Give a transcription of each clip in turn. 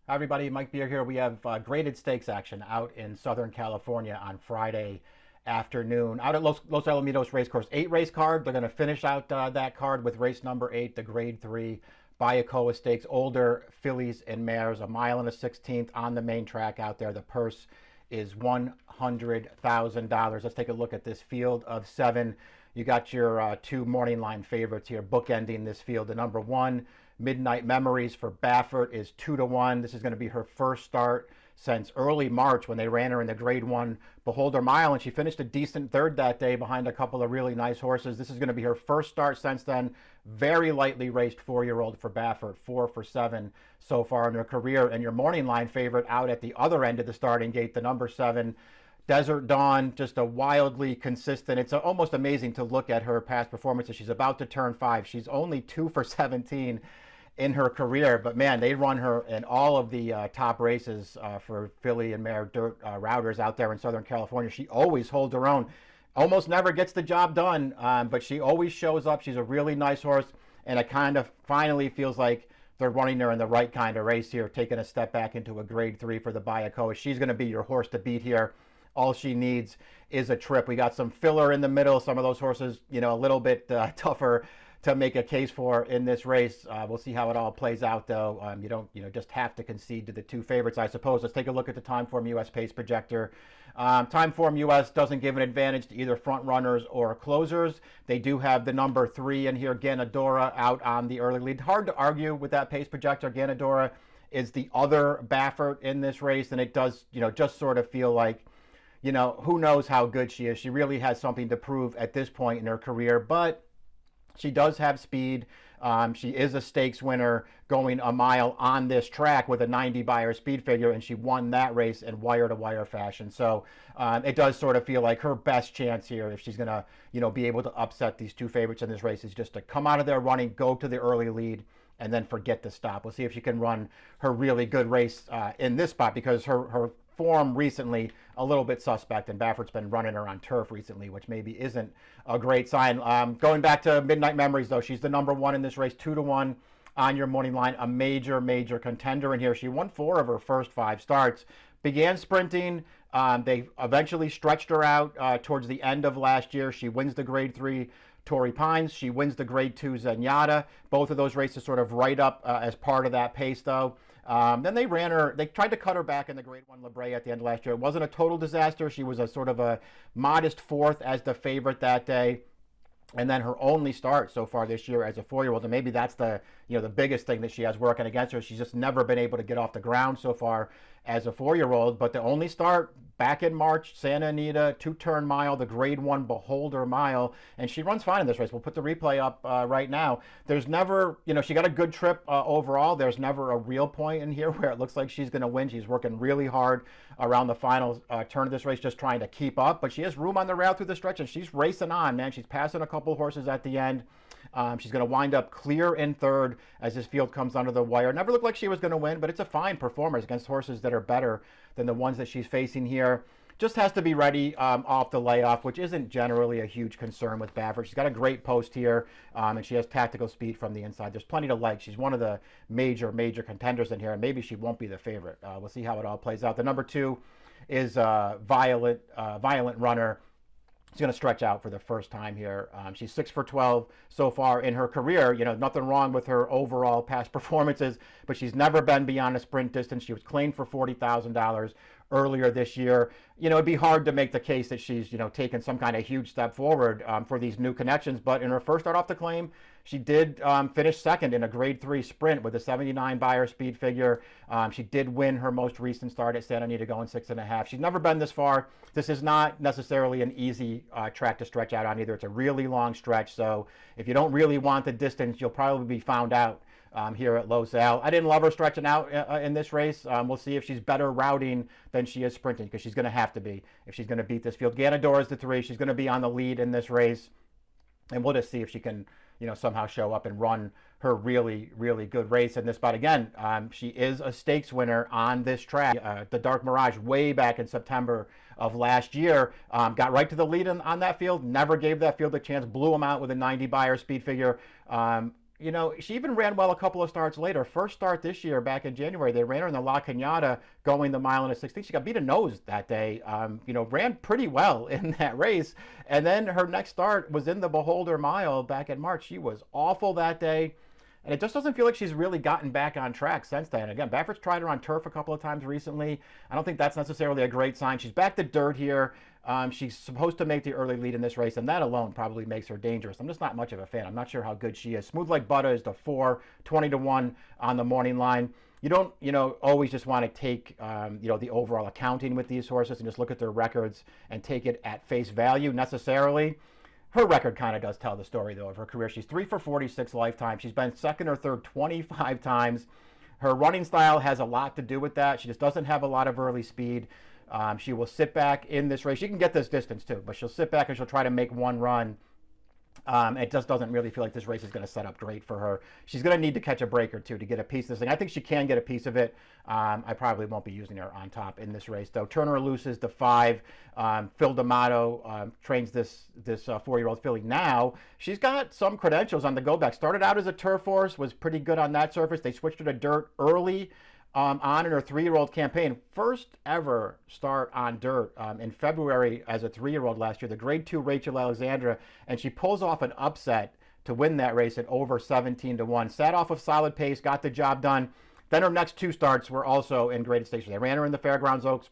Hi everybody, Mike Beer here. We have graded stakes action out in Southern California on Friday afternoon. Out at Los Alamitos Racecourse, 8-race card. They're going to finish out that card with race number 8, the grade 3 Bayakoa Stakes. Older fillies and mares, 1.16 miles on the main track out there. The purse is $100,000. Let's take a look at this field of 7. You got your two morning line favorites here, bookending this field. The number 1, Midnight Memories for Baffert, is 2-1. This is going to be her first start since early March when they ran her in the grade 1 Beholder Mile, and she finished a decent third that day behind a couple of really nice horses. This is going to be her first start since then. Very lightly raced 4-year-old for Baffert, 4 for 7 so far in her career. And your morning line favorite out at the other end of the starting gate, the number 7, Desert Dawn, just a wildly consistent. It's almost amazing to look at her past performances. She's about to turn 5. She's only 2 for 17 in her career, but man, they run her in all of the top races for filly and mare dirt routers out there in Southern California. She always holds her own, almost never gets the job done, but she always shows up. She's a really nice horse, and it kind of finally feels like they're running her in the right kind of race here, taking a step back into a grade 3 for the Bayakoa. She's going to be your horse to beat here. All she needs is a trip. We got some filler in the middle. Some of those horses, a little bit tougher to make a case for in this race. We'll see how it all plays out, though. You don't, just have to concede to the two favorites, I suppose. Let's take a look at the Timeform US pace projector. Timeform US doesn't give an advantage to either front runners or closers. They do have the number 3 in here, Ganador, out on the early lead. Hard to argue with that pace projector. Ganador is the other Baffert in this race, and it does, just sort of feel like, who knows how good she is. She really has something to prove at this point in her career, but she does have speed. She is a stakes winner going a mile on this track with a 90 by her speed figure, and she won that race in wire-to-wire fashion. So it does sort of feel like her best chance here, if she's going to, be able to upset these two favorites in this race, is just to come out of there running, go to the early lead, and then forget to stop. We'll see if she can run her really good race in this spot, because her form recently a little bit suspect, and Baffert's been running her on turf recently, which maybe isn't a great sign. Going back to Midnight Memories, though, she's the number 1 in this race, 2-1 on your morning line, a major contender in here. She won 4 of her first 5 starts, began sprinting. They eventually stretched her out towards the end of last year. She wins the grade 3 Torrey Pines. She wins the grade 2 Zenyatta. Both of those races sort of right up as part of that pace, though. Then they tried to cut her back in the grade 1 La Brea at the end of last year. It wasn't a total disaster. She was a sort of a modest 4th as the favorite that day. And then her only start so far this year as a 4-year-old, and maybe that's the the biggest thing that she has working against her. She's just never been able to get off the ground so far as a 4-year-old. But the only start back in March, Santa Anita, 2-turn mile, the grade 1 Beholder Mile, and she runs fine in this race. We'll put the replay up right now. There's never, she got a good trip overall. There's never a real point in here where it looks like she's going to win. She's working really hard around the final turn of this race, just trying to keep up. But she has room on the rail through the stretch, and she's racing on, man. She's passing a couple horses at the end. She's going to wind up clear in 3rd as this field comes under the wire. Never looked like she was going to win, but it's a fine performance against horses that are better than the ones that she's facing here. Just has to be ready off the layoff, which isn't generally a huge concern with Baffert. She's got a great post here, and she has tactical speed from the inside. There's plenty to like. She's one of the major contenders in here, and maybe she won't be the favorite. We'll see how it all plays out. The number 2 is Violent Runner. She's going to stretch out for the first time here. She's 6 for 12 so far in her career. Nothing wrong with her overall past performances, but she's never been beyond a sprint distance. She was claimed for $40,000 earlier this year. It'd be hard to make the case that she's, taken some kind of huge step forward for these new connections. But in her first start off the claim, she did finish 2nd in a grade 3 sprint with a 79 by her speed figure. She did win her most recent start at Santa Anita going 6.5. She's never been this far. This is not necessarily an easy track to stretch out on either. It's a really long stretch. So if you don't really want the distance, you'll probably be found out here at Los Al. I didn't love her stretching out in this race. We'll see if she's better routing than she is sprinting, because she's going to have to be if she's going to beat this field. Ganador is the 3. She's going to be on the lead in this race, and we'll just see if she can somehow show up and run her really good race in this spot. Again, she is a stakes winner on this track. The Dark Mirage way back in September of last year, got right to the lead on that field, never gave that field a chance, blew them out with a 90 by her speed figure. you know, she even ran well a couple of starts later. First start this year, back in January, they ran her in the La Cañada going the mile and a 16. She got beat a nose that day. You know, ran pretty well in that race. And then her next start was in the Beholder Mile back in March. She was awful that day. And it just doesn't feel like she's really gotten back on track since then. Again, Baffert's tried her on turf a couple of times recently. I don't think that's necessarily a great sign. She's back to dirt here. She's supposed to make the early lead in this race, and that alone probably makes her dangerous. I'm just not much of a fan. I'm not sure how good she is. Smooth Like Butter is the 4, 20-1 on the morning line. You don't, you know, always just want to take, you know, the overall accounting with these horses and just look at their records and take it at face value necessarily. Her record kind of does tell the story, though, of her career. She's 3 for 46 lifetime. She's been second or third 25 times. Her running style has a lot to do with that. She just doesn't have a lot of early speed. She will sit back in this race. She can get this distance, too, but she'll sit back and she'll try to make one run. It just doesn't really feel like this race is going to set up great for her. She's going to need to catch a break or two to get a piece of this thing. I think she can get a piece of it. I probably won't be using her on top in this race, though. Turner Loose is the 5. Phil D'Amato trains this 4-year-old filly now. She's got some credentials on the go back. Started out as a turf horse, was pretty good on that surface. They switched her to dirt early on in her 3-year-old campaign. First ever start on dirt in February as a 3-year-old last year, the grade 2 Rachel Alexandra, and she pulls off an upset to win that race at over 17-1. Sat off of solid pace, got the job done. Then her next 2 starts were also in graded stakes. They ran her in the Fairgrounds Oaks,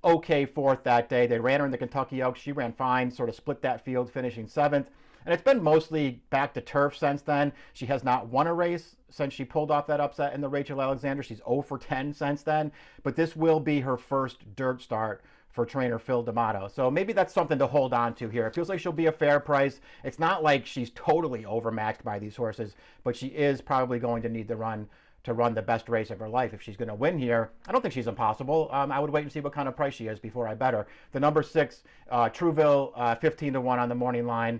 okay 4th that day. They ran her in the Kentucky Oaks. She ran fine, sort of split that field, finishing 7th. And it's been mostly back to turf since then. She has not won a race since she pulled off that upset in the Rachel Alexander. She's 0 for 10 since then. But this will be her first dirt start for trainer Phil D'Amato. So maybe that's something to hold on to here. It feels like she'll be a fair price. It's not like she's totally overmatched by these horses, but she is probably going to need to run the best race of her life if she's going to win here. I don't think she's impossible. I would wait and see what kind of price she is before I bet her. The number 6, Trouville, 15-1 on the morning line.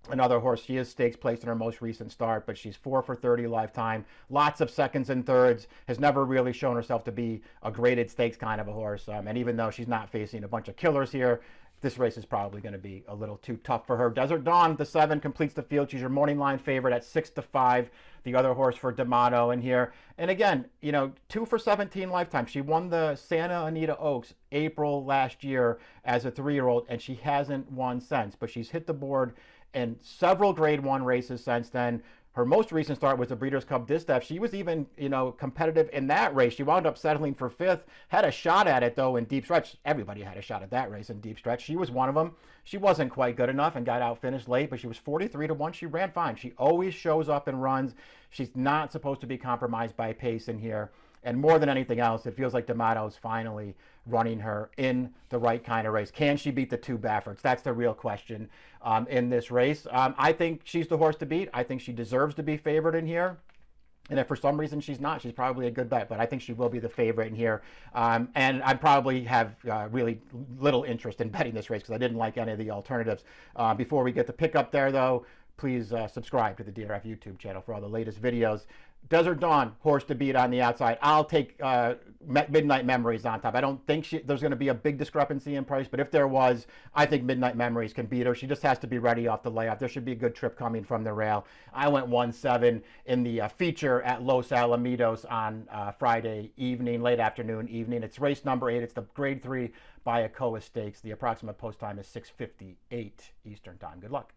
Another horse. She is stakes placed in her most recent start, but she's 4 for 30 lifetime. Lots of seconds and thirds. Has never really shown herself to be a graded stakes kind of a horse. And even though she's not facing a bunch of killers here, this race is probably going to be a little too tough for her. Desert Dawn, the 7, completes the field. She's your morning line favorite at 6-5. The other horse for D'Amato in here. And again, you know, 2 for 17 lifetime. She won the Santa Anita Oaks April last year as a 3-year-old, and she hasn't won since. But she's hit the board in several grade 1 races since then. Her most recent start was the Breeders' Cup Distaff. She was even, you know, competitive in that race. She wound up settling for 5th. Had a shot at it, though, in deep stretch. Everybody had a shot at that race in deep stretch. She was one of them. She wasn't quite good enough and got outfinished late, but she was 43-1. She ran fine. She always shows up and runs. She's not supposed to be compromised by pace in here. And more than anything else, it feels like D'Amato's finally running her in the right kind of race. Can she beat the 2 Bafferts? That's the real question in this race. I think she's the horse to beat. I think she deserves to be favored in here. And if for some reason she's not, she's probably a good bet. But I think she will be the favorite in here. And I probably have really little interest in betting this race because I didn't like any of the alternatives. Before we get the pick up there, though, please subscribe to the DRF YouTube channel for all the latest videos. Desert Dawn, horse to beat on the outside. I'll take Midnight Memories on top. I don't think there's going to be a big discrepancy in price, but if there was, I think Midnight Memories can beat her. She just has to be ready off the layoff. There should be a good trip coming from the rail. I went 1-7 in the feature at Los Alamitos on Friday evening, late afternoon, evening. It's race number 8. It's the grade 3 Bayakoa Stakes. The approximate post time is 6:58 Eastern time. Good luck.